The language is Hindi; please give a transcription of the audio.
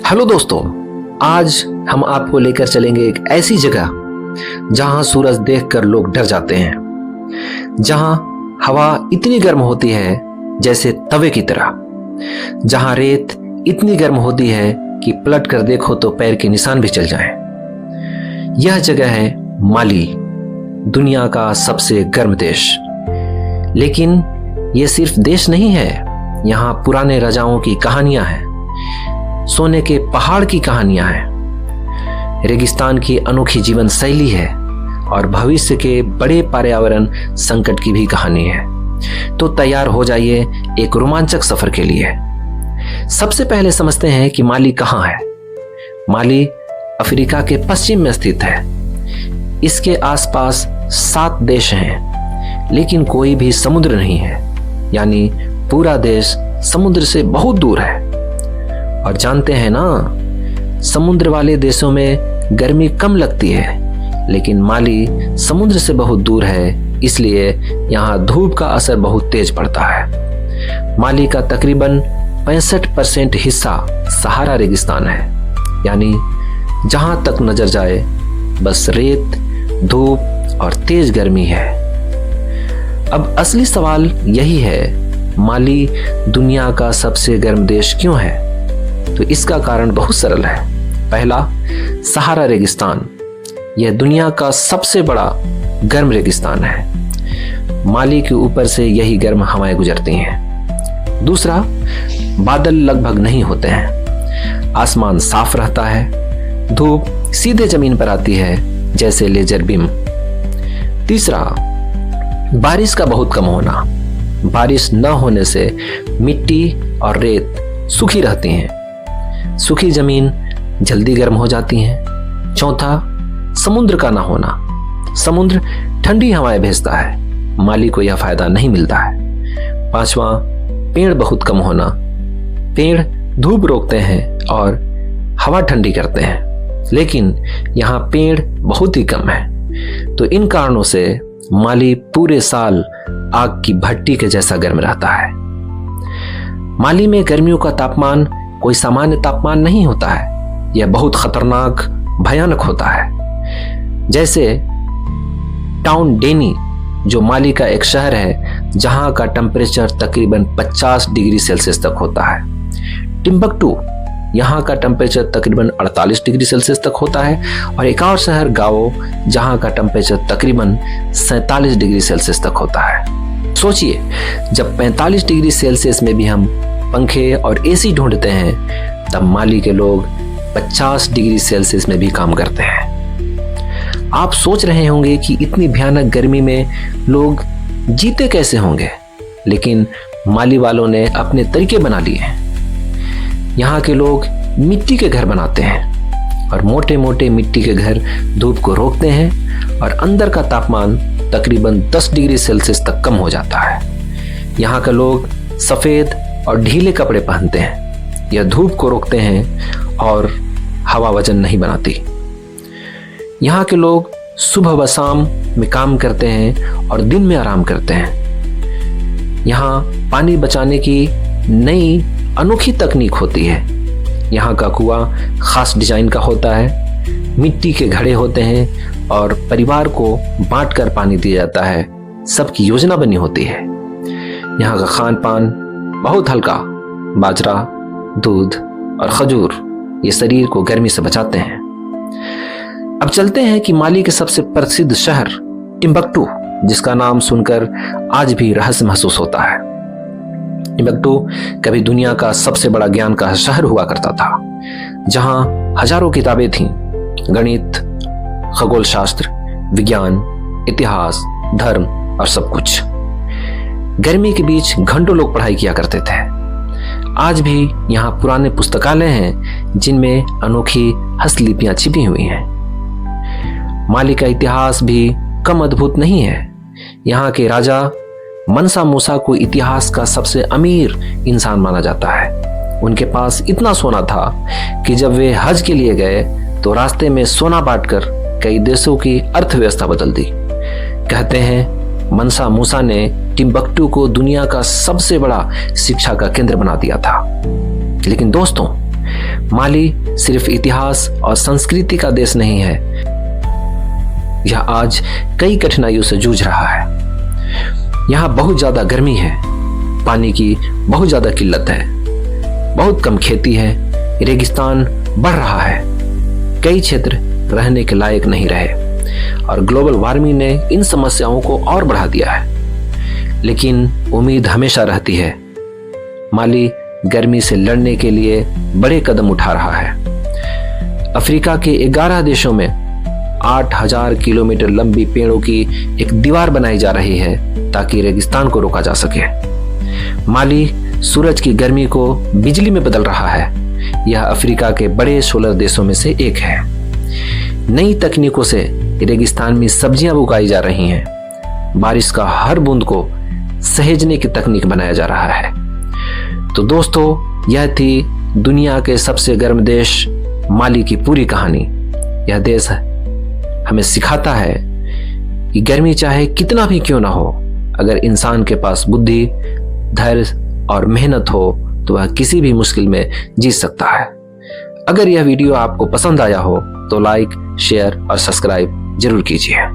हेलो दोस्तों, आज हम आपको लेकर चलेंगे एक ऐसी जगह जहां सूरज देखकर लोग डर जाते हैं, जहां हवा इतनी गर्म होती है जैसे तवे की तरह, जहां रेत इतनी गर्म होती है कि पलट कर देखो तो पैर के निशान भी चल जाएं। यह जगह है माली, दुनिया का सबसे गर्म देश। लेकिन यह सिर्फ देश नहीं है, यहाँ पुराने राजाओं की कहानियां हैं, सोने के पहाड़ की कहानियां हैं, रेगिस्तान की अनोखी जीवन शैली है और भविष्य के बड़े पर्यावरण संकट की भी कहानी है। तो तैयार हो जाइए एक रोमांचक सफर के लिए। सबसे पहले समझते हैं कि माली कहाँ है। माली अफ्रीका के पश्चिम में स्थित है। इसके आसपास 7 देश हैं, लेकिन कोई भी समुद्र नहीं है, यानी पूरा देश समुद्र से बहुत दूर है। और जानते हैं ना, समुद्र वाले देशों में गर्मी कम लगती है, लेकिन माली समुद्र से बहुत दूर है, इसलिए यहाँ धूप का असर बहुत तेज पड़ता है। माली का तकरीबन 65% हिस्सा सहारा रेगिस्तान है, यानी जहां तक नजर जाए बस रेत, धूप और तेज गर्मी है। अब असली सवाल यही है, माली दुनिया का सबसे गर्म देश क्यों है? तो इसका कारण बहुत सरल है। पहला, सहारा रेगिस्तान। यह दुनिया का सबसे बड़ा गर्म रेगिस्तान है। माली के ऊपर से यही गर्म हवाएं गुजरती हैं। दूसरा, बादल लगभग नहीं होते हैं, आसमान साफ रहता है, धूप सीधे जमीन पर आती है जैसे लेजर बीम। तीसरा, बारिश का बहुत कम होना। बारिश न होने से मिट्टी और रेत सूखी रहती हैं, सूखी जमीन जल्दी गर्म हो जाती है। चौथा, समुद्र का ना होना। समुद्र ठंडी हवाएं भेजता है, माली को यह फायदा नहीं मिलता है। पांचवा, पेड़ बहुत कम होना। पेड़ धूप रोकते हैं और हवा ठंडी करते हैं, लेकिन यहाँ पेड़ बहुत ही कम है। तो इन कारणों से माली पूरे साल आग की भट्टी के जैसा गर्म रहता है। माली में गर्मियों का तापमान कोई सामान्य तापमान नहीं होता है, यह बहुत खतरनाक, भयानक होता है। जैसे टाउन डेनी, जो माली का एक शहर है जहां का टेम्परेचर तकरीबन 50 डिग्री सेल्सियस तक होता है। टिम्बकटू, यहाँ का टेम्परेचर तकरीबन 48 डिग्री सेल्सियस तक होता है। और एक और शहर गाओ, जहाँ का टेम्परेचर तकरीबन 47 डिग्री सेल्सियस तक होता है। सोचिए, जब 45 डिग्री सेल्सियस में भी हम पंखे और एसी ढूंढते हैं, तब माली के लोग 50 डिग्री सेल्सियस में भी काम करते हैं। आप सोच रहे होंगे कि इतनी भयानक गर्मी में लोग जीते कैसे होंगे, लेकिन माली वालों ने अपने तरीके बना लिए हैं। यहाँ के लोग मिट्टी के घर बनाते हैं और मोटे मोटे मिट्टी के घर धूप को रोकते हैं और अंदर का तापमान तकरीबन 10 डिग्री सेल्सियस तक कम हो जाता है। यहाँ के लोग सफेद और ढीले कपड़े पहनते हैं, यह धूप को रोकते हैं और हवा वजन नहीं बनाती। यहाँ के लोग सुबह व शाम में काम करते हैं और दिन में आराम करते हैं। यहाँ पानी बचाने की नई अनोखी तकनीक होती है। यहाँ का कुआं खास डिजाइन का होता है, मिट्टी के घड़े होते हैं और परिवार को बांटकर पानी दिया जाता है। सबकी योजना बनी होती है। यहाँ का खान पान बहुत हल्का, बाजरा, दूध और खजूर, ये शरीर को गर्मी से बचाते हैं। अब चलते हैं कि माली के सबसे प्रसिद्ध शहर टिम्बकटू, जिसका नाम सुनकर आज भी रहस्य महसूस होता है। टिम्बकटू कभी दुनिया का सबसे बड़ा ज्ञान का शहर हुआ करता था, जहां हजारों किताबें थीं, गणित, खगोल शास्त्र, विज्ञान, इतिहास, धर्म और सब कुछ। गर्मी के बीच घंटों लोग पढ़ाई किया करते थे। आज भी यहाँ पुराने पुस्तकालय हैं जिनमें अनोखी हस्तलिपियां छिपी हुई हैं। माली का इतिहास भी कम अद्भुत नहीं है। यहाँ के राजा मनसा मूसा को इतिहास का सबसे अमीर इंसान माना जाता है। उनके पास इतना सोना था कि जब वे हज के लिए गए तो रास्ते में सोना बांटकर कई देशों की अर्थव्यवस्था बदल दी। कहते हैं मनसा मूसा ने टिम्बकटू को दुनिया का सबसे बड़ा शिक्षा का केंद्र बना दिया था। लेकिन दोस्तों, माली सिर्फ इतिहास और संस्कृति का देश नहीं है, यह आज कई कठिनाइयों से जूझ रहा है। यहाँ बहुत ज्यादा गर्मी है, पानी की बहुत ज्यादा किल्लत है, बहुत कम खेती है, रेगिस्तान बढ़ रहा है, कई क्षेत्र रहने के लायक नहीं रहे और ग्लोबल वार्मिंग ने इन समस्याओं को और बढ़ा दिया है। लेकिन उम्मीद हमेशा रहती है। माली गर्मी से लड़ने के लिए बड़े कदम उठा रहा है। अफ्रीका के 11 देशों में 8000 किलोमीटर लंबी पेड़ों की एक दीवार बनाई जा रही है ताकि रेगिस्तान को रोका जा सके। माली सूरज की गर्मी को बिजली में बदल रहा है। यह अफ्रीका के बड़े सोलर देशों में से एक है। नई तकनीकों से रेगिस्तान में सब्जियां उगाई जा रही हैं। बारिश का हर बूंद को सहेजने की तकनीक बनाया जा रहा है। तो दोस्तों, यह थी दुनिया के सबसे गर्म देश माली की पूरी कहानी। यह देश हमें सिखाता है कि गर्मी चाहे कितना भी क्यों ना हो, अगर इंसान के पास बुद्धि, धैर्य और मेहनत हो तो वह किसी भी मुश्किल में जीत सकता है। अगर यह वीडियो आपको पसंद आया हो तो लाइक, शेयर और सब्सक्राइब जरूर कीजिए।